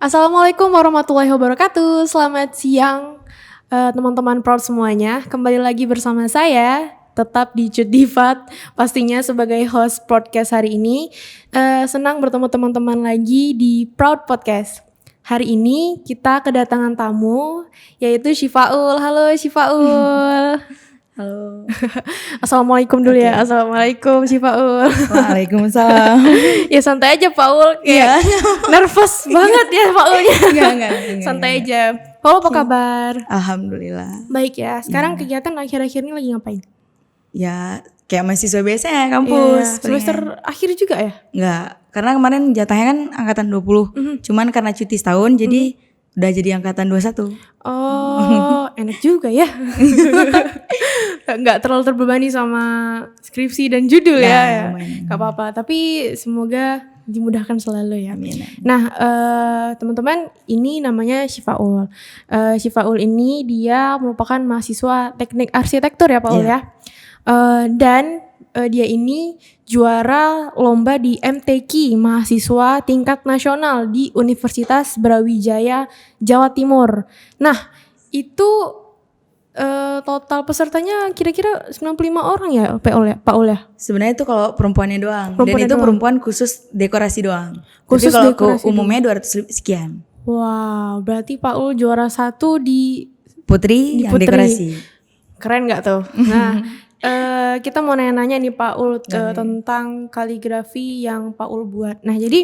Assalamualaikum warahmatullahi wabarakatuh. Selamat siang teman-teman proud semuanya. Kembali lagi bersama saya, tetap di Cut Divat, pastinya sebagai host podcast hari ini. Senang bertemu teman-teman lagi di Proud Podcast. Hari ini kita kedatangan tamu, yaitu Syifaul. Halo Syifaul. Halo. Assalamualaikum dulu ya. Assalamualaikum Syifaul. Waalaikumsalam. Ya santai aja Paul. Iya. Nervous banget ya Paulnya. Enggak. Santai aja. Paul apa kabar? Alhamdulillah. Baik ya. Sekarang kegiatan akhir-akhir ini lagi ngapain? Ya kayak mahasiswa biasa ya kampus. Semester akhir juga ya? Enggak. Karena kemarin jatahnya kan angkatan 20. Cuman karena cuti setahun jadi udah jadi angkatan 21. Oh, enak juga ya. Nggak terlalu terbebani sama skripsi dan judul ya. Gak apa-apa. Tapi semoga dimudahkan selalu ya. Amin. Nah, teman-teman, ini namanya Syifaul. Syifaul ini dia merupakan mahasiswa teknik arsitektur ya, Paul ya. Dan dia ini juara lomba di MTQ mahasiswa tingkat nasional di Universitas Brawijaya Jawa Timur. Nah, itu total pesertanya kira-kira 95 orang ya, Paul ya? Sebenarnya itu kalau perempuannya doang. Dan itu perempuan khusus dekorasi doang. Khusus tapi kalau dekorasi umumnya 200 sekian. Wow, berarti Paul juara 1 di Putri yang dekorasi. Keren gak tuh? Nah, kita mau nanya-nanya nih Paul tentang kaligrafi yang Paul buat. Nah, jadi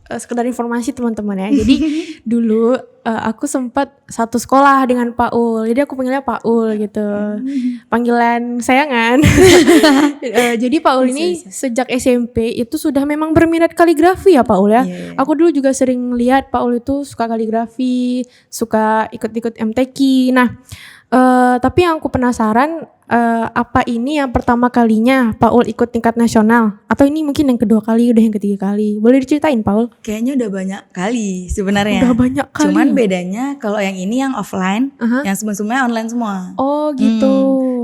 sekedar informasi teman-teman ya. Jadi dulu aku sempat satu sekolah dengan Paul. Jadi aku panggilnya Paul gitu. Panggilan sayangan. Jadi Paul ini sejak SMP itu sudah memang berminat kaligrafi ya Paul ya. Yeah. Aku dulu juga sering lihat Paul itu suka kaligrafi, suka ikut-ikut MTQ. Nah, tapi yang aku penasaran, apa ini yang pertama kalinya Paul ikut tingkat nasional? Atau ini mungkin yang kedua kali, udah yang ketiga kali? Boleh diceritain Paul? Kayaknya udah banyak kali sebenarnya. Udah banyak kali. Cuman bedanya kalau yang ini yang offline, yang sebelumnya online semua. Oh gitu.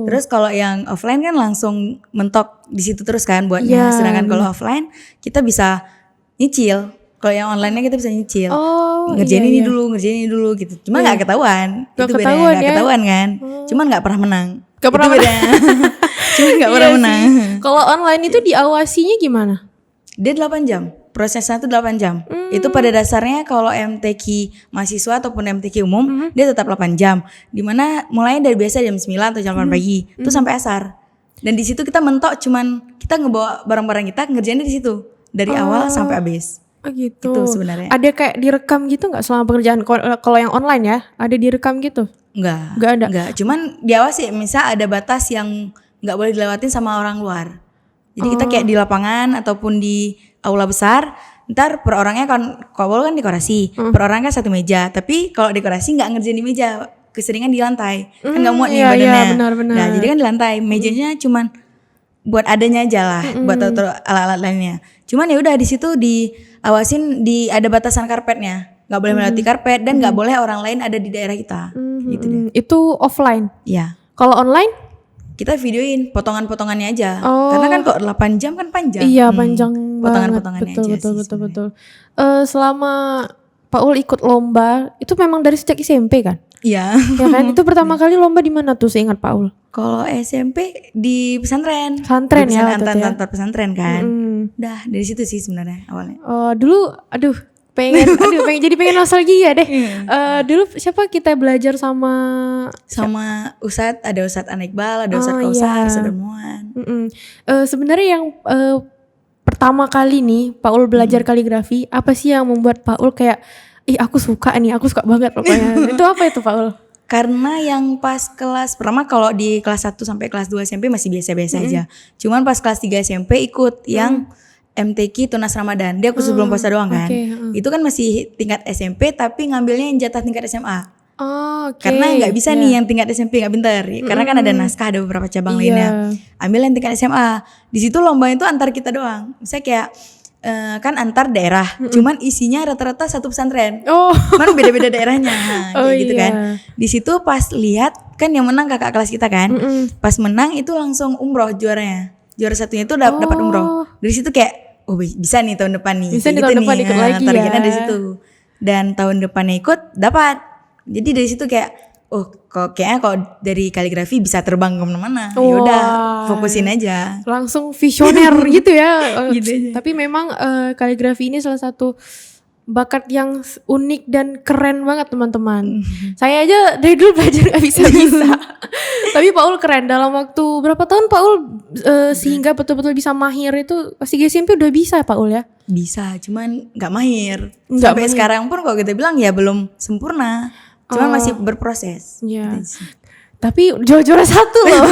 Terus kalau yang offline kan langsung mentok di situ terus kan buatnya. Sedangkan kalau offline kita bisa nyicil. Kalau yang online-nya kita bisa nyicil. Ngerjain ini dulu gitu. Cuma nggak ketahuan. Itu beda, nggak ketahuan kan. Cuman nggak pernah menang. Gak pernah menang. Cuman nggak pernah menang. Kalau online itu diawasinya gimana? Dia 8 jam. Prosesnya itu 8 jam. Itu pada dasarnya kalau MTQ mahasiswa ataupun MTQ umum dia tetap 8 jam. Dimana mulainya dari biasa jam 9 atau jam 8 pagi. Itu sampai asar. Dan di situ kita mentok cuman kita ngebawa barang-barang kita ngerjainnya di situ dari awal sampai habis. Oh gitu. Itu sebenarnya. Ada kayak direkam gitu nggak selama pekerjaan? Kalau yang online ya, ada direkam gitu? Nggak ada. Enggak. Cuman diawasi. Misal ada batas yang nggak boleh dilewatin sama orang luar. Jadi kita kayak di lapangan ataupun di aula besar. Ntar per orangnya kalau kan dekorasi. Per orang kan satu meja. Tapi kalau dekorasi nggak ngerjain di meja. Keseringan di lantai. Kan nggak muat nih badannya. Iya, benar. Nah jadi kan di lantai. Mejanya cuman buat adanya aja lah. Buat alat-alat lainnya. Cuman ya udah di situ diawasin ada batasan karpetnya, nggak boleh melewati karpet dan nggak boleh orang lain ada di daerah kita, gitu deh. Itu offline. Ya. Kalau online? Kita videoin potongan-potongannya aja, karena kan kok 8 jam kan panjang. Iya panjang banget. Potongan-potongannya Betul. Selama Paul ikut lomba itu memang dari sejak SMP kan? Iya. Ya kan? Itu pertama kali lomba di mana tuh seingat Paul? Kalau SMP di pesantren. Pesantren ya. Antar pesantren kan. Udah dari situ sih sebenarnya awalnya. Dulu pengen pengen nostalgia deh. Dulu siapa kita belajar sama Ustadz, ada Ustadz Anekbal, ada Ustadz Kausar, Ustadz Dermuan. Sebenarnya yang pertama kali nih Paul belajar kaligrafi, apa sih yang membuat Paul kayak aku suka banget pokoknya. Itu apa itu Paul? Karena yang pas kelas pertama kalau di kelas 1 sampai kelas 2 SMP masih biasa-biasa aja. Cuman pas kelas 3 SMP ikut yang MTQ Tunas Ramadan. Dia khusus belum puasa doang kan. Itu kan masih tingkat SMP tapi ngambilnya yang jatah tingkat SMA. Karena nggak bisa nih yang tingkat SMP nggak pinter. Karena kan ada naskah, ada beberapa cabang lainnya. Ambil yang tingkat SMA. Di situ lomba itu antar kita doang. Misalnya kayak kan antar daerah, cuman isinya rata-rata satu pesantren. Cuman beda-beda daerahnya, kayak gitu kan. Di situ pas lihat kan yang menang kakak kelas kita kan. Pas menang itu langsung umroh juaranya. Juara satunya itu dapat umroh. Dari situ kayak oh bisa nih tahun depan nih. Bisa nih gitu tahun depan ikut lagi targetnya ya. dari situ. Dan tahun depannya ikut dapat. Jadi dari situ kayak kayaknya kalau dari kaligrafi bisa terbang kemana-mana. Ya udah fokusin aja. Langsung visioner gitu ya. Gitu aja. Tapi memang kaligrafi ini salah satu bakat yang unik dan keren banget teman-teman. Saya aja dari dulu belajar gak bisa-bisa. Tapi Paul keren, dalam waktu berapa tahun Paul sehingga betul-betul bisa mahir itu pas 3 SMP udah bisa Paul ya? Bisa, cuman gak mahir. Nggak Sampai mahir. sekarang pun kalau kita bilang ya belum sempurna. Cuman masih berproses. Iya. Gitu sih. Tapi juara 1 loh.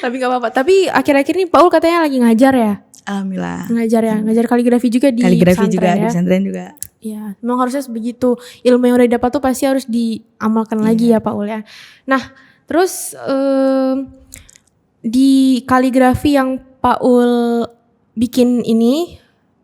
Tapi gak apa-apa. Tapi akhir-akhir ini Paul katanya lagi ngajar ya? Alhamdulillah. Ngajar ya, ngajar kaligrafi juga di Kaligrafi pesantren juga ya? di pesantren juga. Iya, memang harusnya begitu. Ilmu yang udah dapat tuh pasti harus diamalkan lagi ya Paul ya. Nah, terus di kaligrafi yang Paul bikin ini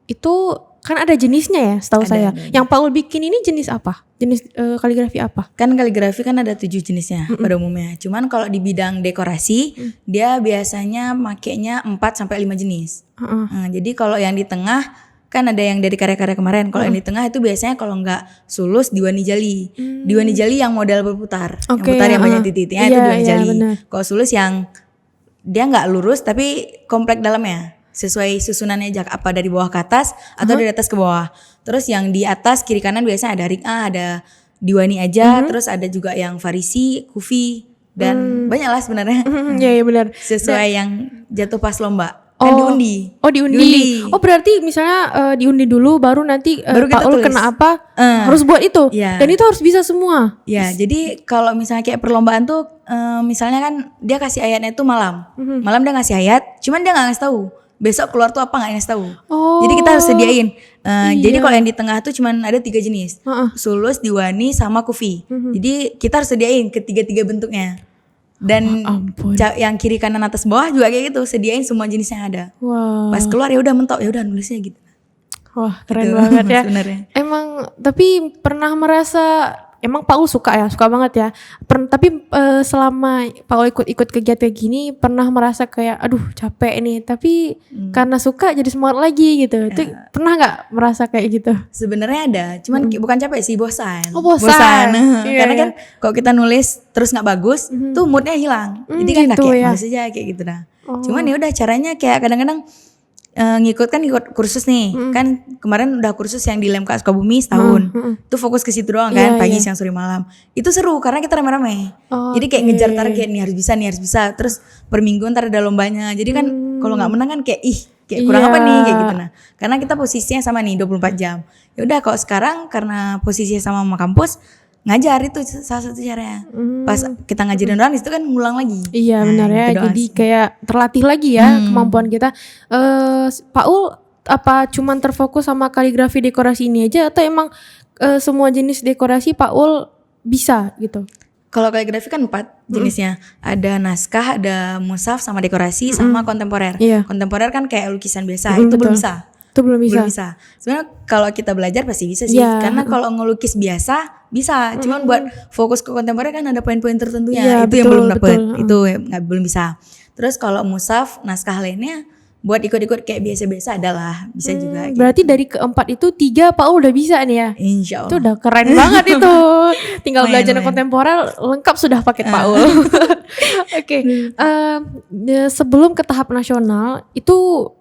itu kan ada jenisnya ya, setahu saya. Ada. Yang Paul bikin ini jenis apa? Jenis kaligrafi apa? Kan kaligrafi kan ada 7 jenisnya pada umumnya. Cuman kalau di bidang dekorasi dia biasanya makainya 4 sampai 5 jenis. Nah, jadi kalau yang di tengah kan ada yang dari karya-karya kemarin. Kalau yang di tengah itu biasanya kalau nggak sulus diwani jali. Diwani jali yang model berputar. Yang putar yang banyak titik-titiknya itu diwani jali. Kalau sulus yang dia nggak lurus tapi komplek dalamnya. Sesuai susunannya apa dari bawah ke atas atau dari atas ke bawah. Terus yang di atas kiri kanan biasanya ada ringah, ada diwani aja, terus ada juga yang farisi, kufi dan banyak lah sebenarnya. Iya benar. Sesuai yang jatuh pas lomba. Kan diundi. Oh diundi. Oh berarti misalnya diundi dulu baru nanti Baru kita Paul tulis. kena apa harus buat itu. Iya. Dan itu harus bisa semua. Ya, jadi kalau misalnya kayak perlombaan tuh misalnya kan dia kasih ayatnya tuh malam. Malam dia ngasih ayat, cuman dia nggak ngasih tahu. Besok keluar tuh apa nggak ngasih tahu. Jadi kita harus sediain. Jadi kalau yang di tengah tuh cuman ada 3 jenis. Sulus, diwani, sama kufi. Jadi kita harus sediain ketiga-tiga bentuknya. Dan yang kiri kanan atas bawah juga kayak gitu, sediain semua jenis yang ada. Wah. Pas keluar ya udah mentok, ya udah nulisnya gitu. Wah, keren Gitu, banget ya. sebenarnya. Emang tapi pernah merasa emang Paul suka banget ya. Tapi selama Paul ikut kegiatan gini pernah merasa kayak aduh capek nih, tapi karena suka jadi semangat lagi gitu. Itu pernah nggak merasa kayak gitu? Sebenarnya ada, cuman bukan capek sih, bosan. Oh, bosan. Iya, Karena kan kalau kita nulis terus nggak bagus, tuh moodnya hilang. Jadi kan gitu kayak ya. males aja kayak gitu dah. Cuman ya udah caranya kayak kadang-kadang ngikut kursus nih. Kan kemarin udah kursus yang di LMK Sukabumi setahun. Tuh fokus ke situ doang kan, pagi, siang, sore, malam. Itu seru karena kita rame-rame. Jadi kayak ngejar target nih harus bisa. Terus per minggu ntar ada lombanya. Jadi kan kalau nggak menang kan kayak kayak kurang apa nih kayak gitu nah. Karena kita posisinya sama nih 24 jam. Ya udah kalau sekarang karena posisinya sama kampus, ngajar itu salah satu caranya. Pas kita ngajarin orang itu kan ngulang lagi. Iya benar ya. Gitu doang Jadi sih. kayak terlatih lagi ya kemampuan kita. Paul apa cuman terfokus sama kaligrafi dekorasi ini aja atau emang semua jenis dekorasi Paul bisa gitu? Kalau kaligrafi kan 4 jenisnya. Ada naskah, ada mushaf, sama dekorasi, sama kontemporer. Iya. Kontemporer kan kayak lukisan biasa, itu belum bisa. Itu belum bisa. Belum bisa. Sebenarnya kalau kita belajar pasti bisa sih. Iya. Karena kalau ngelukis biasa bisa. Cuman buat fokus ke kontemporer kan ada poin-poin tertentunya. Iya, Itu yang betul, belum dapet. betul. Itu belum bisa. Terus kalau mushaf, naskah lainnya buat ikut-ikut kayak biasa-biasa adalah bisa juga. Berarti dari keempat itu 3 Paul udah bisa nih ya? Insya Itu Allah. udah keren banget itu. Tinggal belajar Lumayan. kontemporer lengkap sudah pakai Paul. Oke. Sebelum ke tahap nasional itu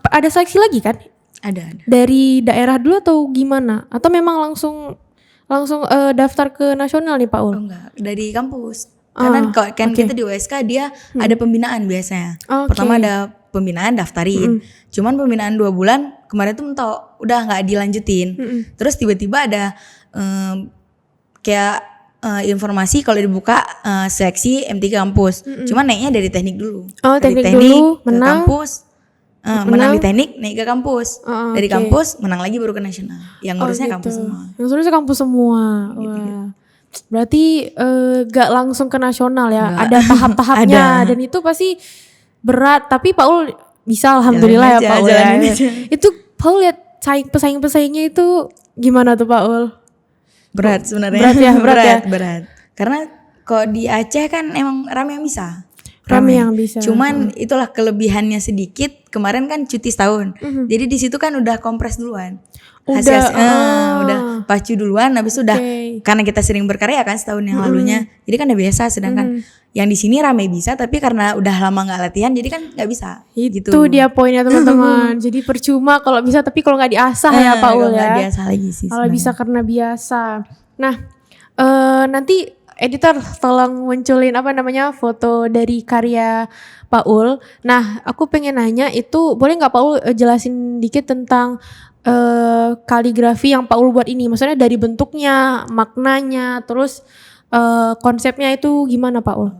ada seleksi lagi kan? Ada. Dari daerah dulu atau gimana? Atau memang langsung daftar ke nasional nih Paul? Oh enggak, dari kampus. Karena kan kita di USK dia ada pembinaan biasanya. Pertama ada pembinaan daftarin. Cuman pembinaan 2 bulan kemarin tuh mentok, udah nggak dilanjutin. Terus tiba-tiba ada kayak informasi kalau dibuka seleksi M3 kampus. Cuman naiknya dari teknik dulu. Dari teknik dulu, ke menang. kampus. Menang di teknik, naik ke kampus. Dari kampus menang lagi baru ke nasional. Yang ngurusnya gitu. kampus semua. Yang ngurusnya kampus semua. Wah. Berarti gak langsung ke nasional ya. Ada tahap-tahapnya dan itu pasti berat. Tapi Paul bisa alhamdulillah ya Paul. Itu Paul lihat pesaing-pesaingnya itu gimana tuh Paul? Berat sebenarnya. Berat ya. Berat. Karena kalau di Aceh kan emang rame yang bisa. Rame yang bisa. Cuman itulah kelebihannya sedikit. Kemarin kan cuti setahun. Jadi di situ kan udah kompres duluan. Udah pacu duluan, habis itu udah karena kita sering berkarya kan setahun yang lalunya. Jadi kan udah biasa, sedangkan yang di sini rame bisa, tapi karena udah lama nggak latihan jadi kan nggak bisa. Itu dia poinnya teman-teman. Jadi percuma kalau bisa, tapi kalau nggak diasah ya Pak Ul ya. Nggak diasah lagi sih. Kalau bisa karena biasa. Nah, nanti editor tolong munculin foto dari karya Pak Ul. Nah, aku pengen nanya itu boleh nggak Pak Ul jelasin dikit tentang kaligrafi yang Pak Ul buat ini? Maksudnya dari bentuknya, maknanya, terus konsepnya itu gimana Pak Ul?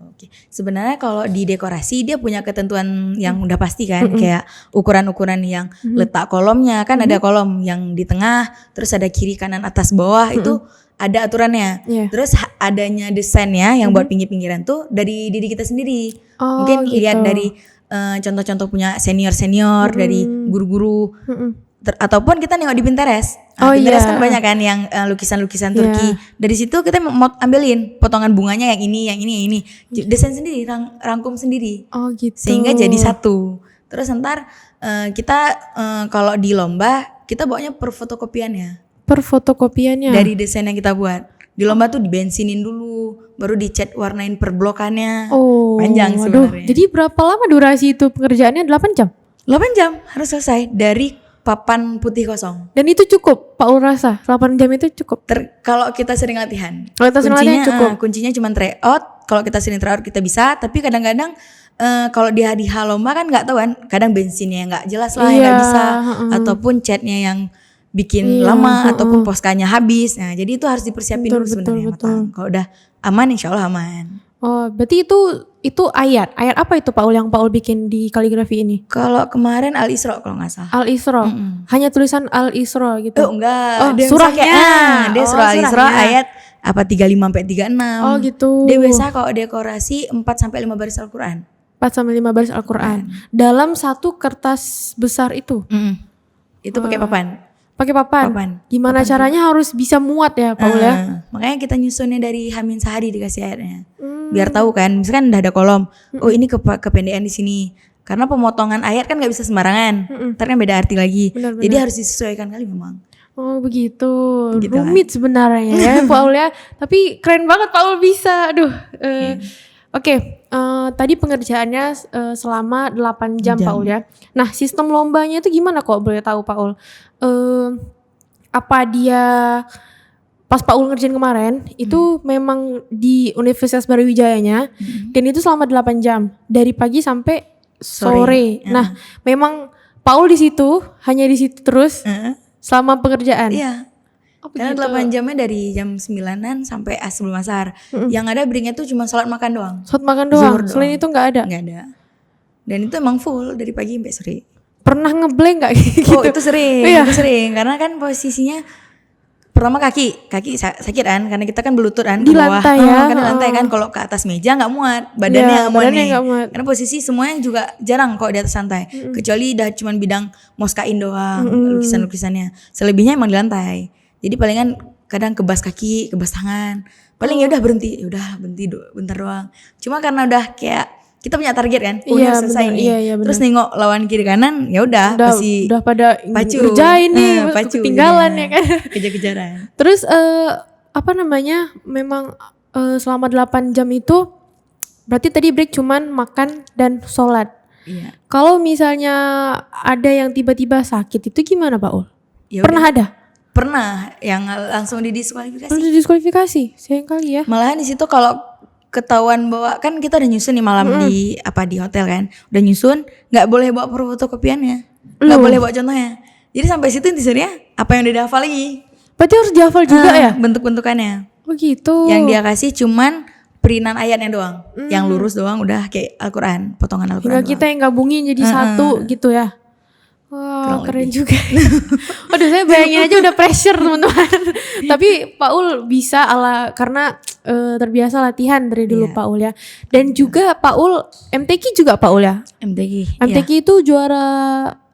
Sebenarnya kalau di dekorasi dia punya ketentuan yang udah pasti kan, kayak ukuran-ukuran yang letak kolomnya kan ada kolom yang di tengah, terus ada kiri kanan atas bawah itu ada aturannya. Terus adanya desainnya yang buat pinggir-pinggiran tuh dari diri kita sendiri. Mungkin lihat dari contoh-contoh punya senior-senior dari guru-guru. Ataupun kita nengok di Pinterest. Pinterest kan banyak kan yang lukisan-lukisan Turki. Dari situ kita mau ambilin potongan bunganya yang ini. Desain sendiri, rangkum sendiri. Gitu. Sehingga jadi satu. Terus ntar kita kalau di lomba kita bawanya per fotokopiannya. Per fotokopiannya? Dari desain yang kita buat. Di lomba tuh dibensinin dulu, baru dicat warnain per blokannya. Panjang sebenarnya. Jadi berapa lama durasi itu pengerjaannya? 8 jam? 8 jam harus selesai dari papan putih kosong. Dan itu cukup Pak Ul rasa? 8 jam itu cukup? Kalau kita sering latihan. Kalau kita sering latihan cukup? Kuncinya cuma tryout. Kalau kita sering tryout kita bisa. Tapi kadang-kadang kalau di hadiah lomba kan gak tahu kan. Kadang bensinnya gak jelas lah yang gak bisa. Ataupun catnya yang bikin lama. Ataupun poskanya habis. Nah jadi itu harus dipersiapin dulu sebenarnya matang. Kalau udah aman insya Allah aman. Berarti itu ayat apa itu Pak Ul yang Pak Ul bikin di kaligrafi ini? Kalau kemarin Al-Isra kalau nggak salah. Al-Isra, hanya tulisan Al-Isra gitu? Enggak, surahnya. Dia surah Al-Isra ayat 35 sampai 36. Gitu. Dia biasa kalau dekorasi 4 sampai 5 baris Al-Qur'an. 4 sampai 5 baris Al-Qur'an. Dalam satu kertas besar itu. Itu pakai papan. Pakai papan. Gimana caranya harus bisa muat ya Pak Ul ya? Makanya kita nyusunnya dari Hamin sehari dikasih ayatnya. Biar tahu kan, misalkan udah ada kolom. Ini kependekan di sini. Karena pemotongan ayat kan nggak bisa sembarangan. Ntar kan beda arti lagi. Benar. Jadi harus disesuaikan kali memang. Begitu. Rumit kan sebenarnya ya Pak Ul ya. Tapi keren banget Pak Ul bisa. Aduh. Oke, tadi pengerjaannya selama 8 jam Pak Ul ya. Nah, sistem lombanya itu gimana kok boleh tahu Pak Ul? Apa dia pas Pak Ul ngerjain kemarin itu memang di Universitas Brawijayanya dan itu selama 8 jam dari pagi sampai sore. Nah, memang Pak Ul di situ hanya di situ terus selama pengerjaan. Iya. Karena 8 jamnya dari jam 9-an sampai sebelum asar. Yang ada breaknya tuh cuma sholat makan doang. Sholat makan doang. Selain itu nggak ada. Nggak ada. Dan itu emang full dari pagi sampai sore. Pernah ngeblank nggak gitu? Itu sering. Itu sering. Karena kan posisinya pertama kaki sakit kan, karena kita kan berlutut kan di ke bawah. Lantai ya. Kan di lantai kan, kalau ke atas meja nggak muat, badannya nggak muat nih. Karena posisi semuanya juga jarang kok di atas lantai, kecuali udah cuman bidang moskain doang, lukisan-lukisannya. Selebihnya emang di lantai. Jadi palingan kadang kebas kaki, kebas tangan. Paling ya udah berhenti bentar doang. Cuma karena udah kayak kita punya target kan, harus selesai nih. Terus nengok lawan kiri kanan, ya udah pasti udah pada pacu ngerjain nih, ketinggalan ya kan. Kejar-kejaran. Terus memang selama 8 jam itu berarti tadi break cuman makan dan sholat. Iya. Kalau misalnya ada yang tiba-tiba sakit itu gimana Pak Ul? Pernah ada? Pernah, yang langsung didiskualifikasi. Didiskualifikasi, sayang kali ya. Malahan di situ kalau ketahuan bahwa kan kita udah nyusun nih malam di hotel kan, udah nyusun, nggak boleh bawa fotokopiannya, nggak boleh bawa contohnya. Jadi sampai situ intinya apa yang udah dihafal lagi. Berarti harus dihafal juga ya? Bentuk-bentukannya. Begitu. Yang dia kasih cuman perinan ayatnya doang, yang lurus doang udah kayak Al-Quran, potongan Al-Quran. Tinggal kita yang gabungin jadi satu gitu ya. Wah, keren juga. Aduh, saya bayangin aja udah pressure teman-teman. Tapi Pak Ul bisa karena terbiasa latihan dari dulu Pak Ul ya. Dan juga Pak Ul MTQ juga Pak Ul ya. MTQ itu juara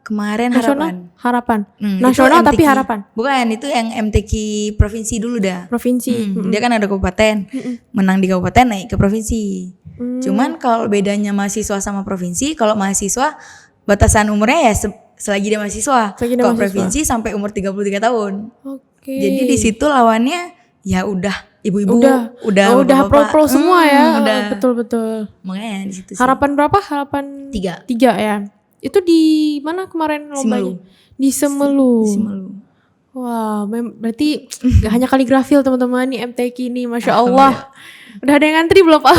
kemarin harapan. Nasional tapi harapan. Bukan, itu yang MTQ provinsi dulu dah. Provinsi. Dia kan ada kabupaten. Menang di kabupaten naik ke provinsi. Cuman kalau bedanya mahasiswa sama provinsi, kalau mahasiswa batasan umurnya ya selagi dia mahasiswa. Kalau provinsi sampai umur 33 tahun. Oke. Jadi di situ lawannya ya udah ibu-ibu, udah pro semua ya. Udah. Betul. Makanya di situ sih. Harapan berapa? Harapan 3 ya. Itu di mana kemarin lombanya? Di Semelu. Wah, berarti gak hanya kaligrafi teman-teman nih MTQ ini, Masya Allah. Udah ada yang ngantri belum Pak?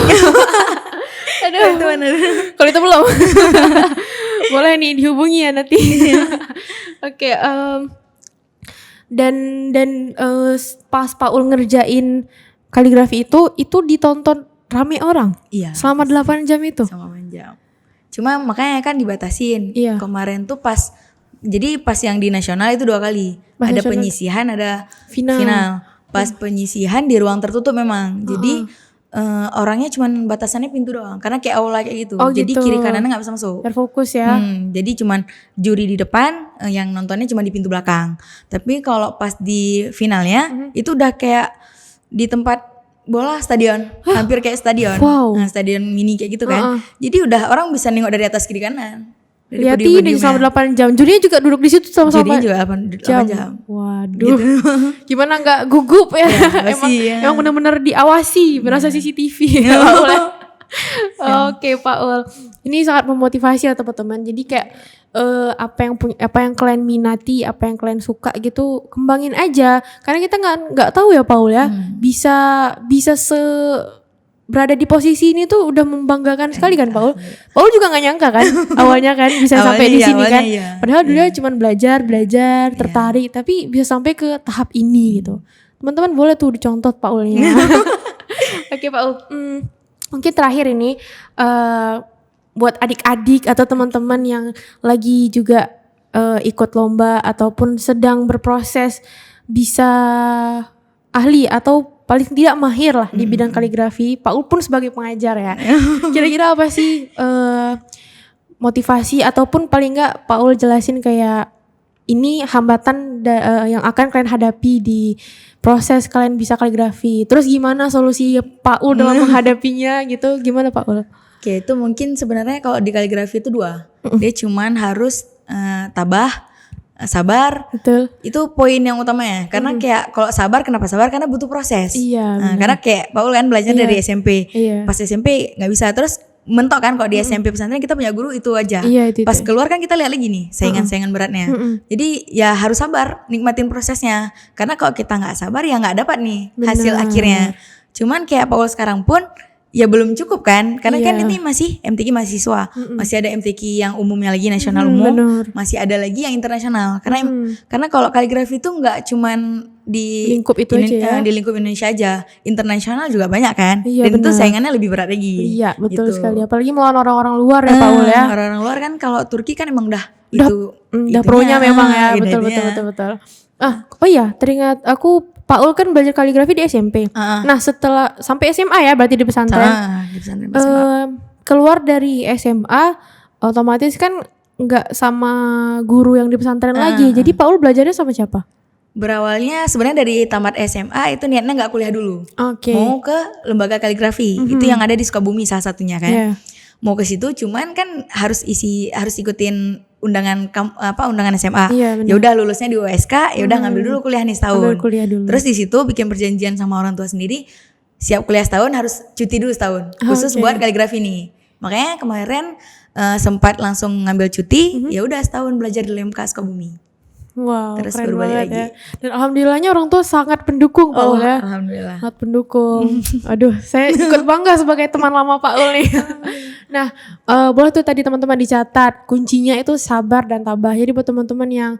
Aduh, kalau itu belum. Boleh nih dihubungi ya nanti. Oke, dan pas Paul ngerjain kaligrafi itu ditonton rame orang. Iya. Selama 8 jam itu. Selama 8 jam. Cuma makanya kan dibatasin. Iya. Kemarin tuh pas yang di nasional itu 2 kali. Ada penyisihan, ada final. Pas penyisihan di ruang tertutup memang. Jadi orangnya cuman batasannya pintu doang. Karena kayak aula kayak gitu. Jadi kiri kanannya gak bisa masuk. Terfokus ya. Jadi cuman juri di depan, yang nontonnya cuma di pintu belakang. Tapi kalau pas di finalnya itu udah kayak di tempat bola stadion, hampir kayak stadion. Wow. Nah, stadion mini kayak gitu kan. Jadi udah orang bisa nengok dari atas kiri kanan. Lihatin di selama 8 jam. Jurinya juga duduk di situ sama-sama. Jurinya juga 8 jam. Waduh. Gitu. Gimana nggak gugup ya? Emang benar-benar diawasi, berasa CCTV. Oke, Pak Ul. Ini sangat memotivasi ya teman-teman. Jadi kayak apa yang kalian minati, apa yang kalian suka gitu, kembangin aja. Karena kita nggak tahu ya Paul ya. Bisa berada di posisi ini tuh udah membanggakan sekali kan Paul. Paul juga nggak nyangka kan awalnya kan bisa sampai di sini kan. Padahal dulu cuma belajar, tertarik, tapi bisa sampai ke tahap ini gitu. Teman-teman boleh tuh dicontoh Paulnya. Oke Paul, mungkin terakhir ini buat adik-adik atau teman-teman yang lagi juga ikut lomba ataupun sedang berproses bisa ahli atau paling tidak mahir lah di bidang kaligrafi. Paul pun sebagai pengajar ya. Kira-kira apa sih motivasi ataupun paling enggak Paul jelasin kayak ini hambatan yang akan kalian hadapi di proses kalian bisa kaligrafi. Terus gimana solusi Paul dalam menghadapinya gitu? Gimana Paul? Oke, itu mungkin sebenarnya kalau di kaligrafi itu 2. Dia cuman harus tabah, sabar. Betul. Itu poin yang utamanya. Karena kayak kalau sabar, kenapa sabar? Karena butuh proses. Iya. Karena kayak Paul kan belajar dari SMP. Iya. Pas SMP nggak bisa, terus mentok kan kalau di SMP pesantren kita punya guru itu aja. Iya, itu. Pas keluar kan kita lihat lagi nih saingan-saingan beratnya. Jadi ya harus sabar, nikmatin prosesnya. Karena kalau kita nggak sabar ya nggak dapat nih hasil akhirnya. Cuman kayak Paul sekarang pun ya belum cukup kan, karena kan ini masih MTQ mahasiswa, masih ada MTQ yang umumnya lagi nasional umum, masih ada lagi yang internasional. Karena kalau kaligrafi itu nggak cuman di lingkup itu aja ya, di lingkup Indonesia aja, internasional juga banyak kan, dan itu saingannya lebih berat lagi. Iya betul gitu. Sekali, apalagi melawan orang-orang luar ya Paul ya. Orang-orang luar kan kalau Turki kan emang udah pronya memang ya, betul. Oh iya, teringat aku Paul kan belajar kaligrafi di SMP. Nah setelah sampai SMA ya berarti di pesantren. Keluar dari SMA otomatis kan nggak sama guru yang di pesantren lagi. Jadi Paul belajarnya sama siapa? Berawalnya sebenarnya dari tamat SMA itu niatnya nggak kuliah dulu. Mau ke lembaga kaligrafi. Itu yang ada di Sukabumi salah satunya kan. Mau ke situ cuman kan harus ikutin undangan SMA. Ya udah lulusnya di USK, ya udah ngambil dulu kuliah nih setahun. Terus di situ bikin perjanjian sama orang tua sendiri, siap kuliah setahun harus cuti dulu setahun khusus buat kaligrafi nih. Makanya kemarin sempat langsung ngambil cuti, ya udah setahun belajar di LMK Sukabumi. Wow, terus keren banget lagi. Ya. Dan alhamdulillahnya orang tua sangat pendukung Paul ya. Alhamdulillah. Sangat pendukung. Aduh, saya ikut bangga sebagai teman lama Pak Ul nih. Nah, boleh tuh tadi teman-teman dicatat, kuncinya itu sabar dan tabah. Jadi buat teman-teman yang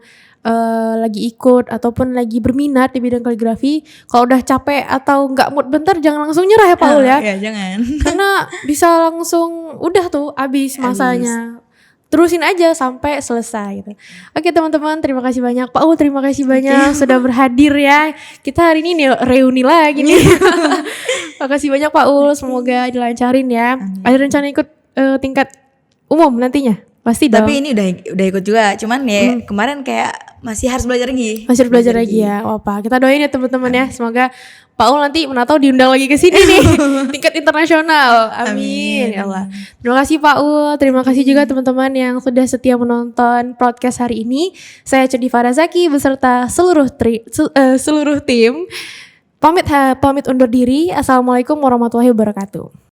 lagi ikut ataupun lagi berminat di bidang kaligrafi, kalau udah capek atau nggak mood bentar jangan langsung nyerah ya Pak Ul ya. Ya jangan. Karena bisa langsung udah tuh habis masanya. Terusin aja sampai selesai gitu. Oke teman-teman, terima kasih banyak Pak terima kasih banyak sudah berhadir ya. Kita hari ini reuni lagi nih. Makasih banyak Pak Ul, semoga dilancarin ya. Ada rencana ikut tingkat umum nantinya? Pasti dong. Tapi ini udah ikut juga, cuman ya kemarin kayak masih harus belajar lagi. Masih harus belajar lagi ya. Wah, Pak. Kita doain ya teman-teman ya. Semoga Pak Ul nanti menatau diundang lagi ke sini nih. Tingkat internasional. Amin. Ya Allah. Terima kasih Pak Ul. Terima kasih juga teman-teman yang sudah setia menonton podcast hari ini. Saya Cedi Farazaki beserta seluruh tim. Pamit undur diri. Assalamualaikum warahmatullahi wabarakatuh.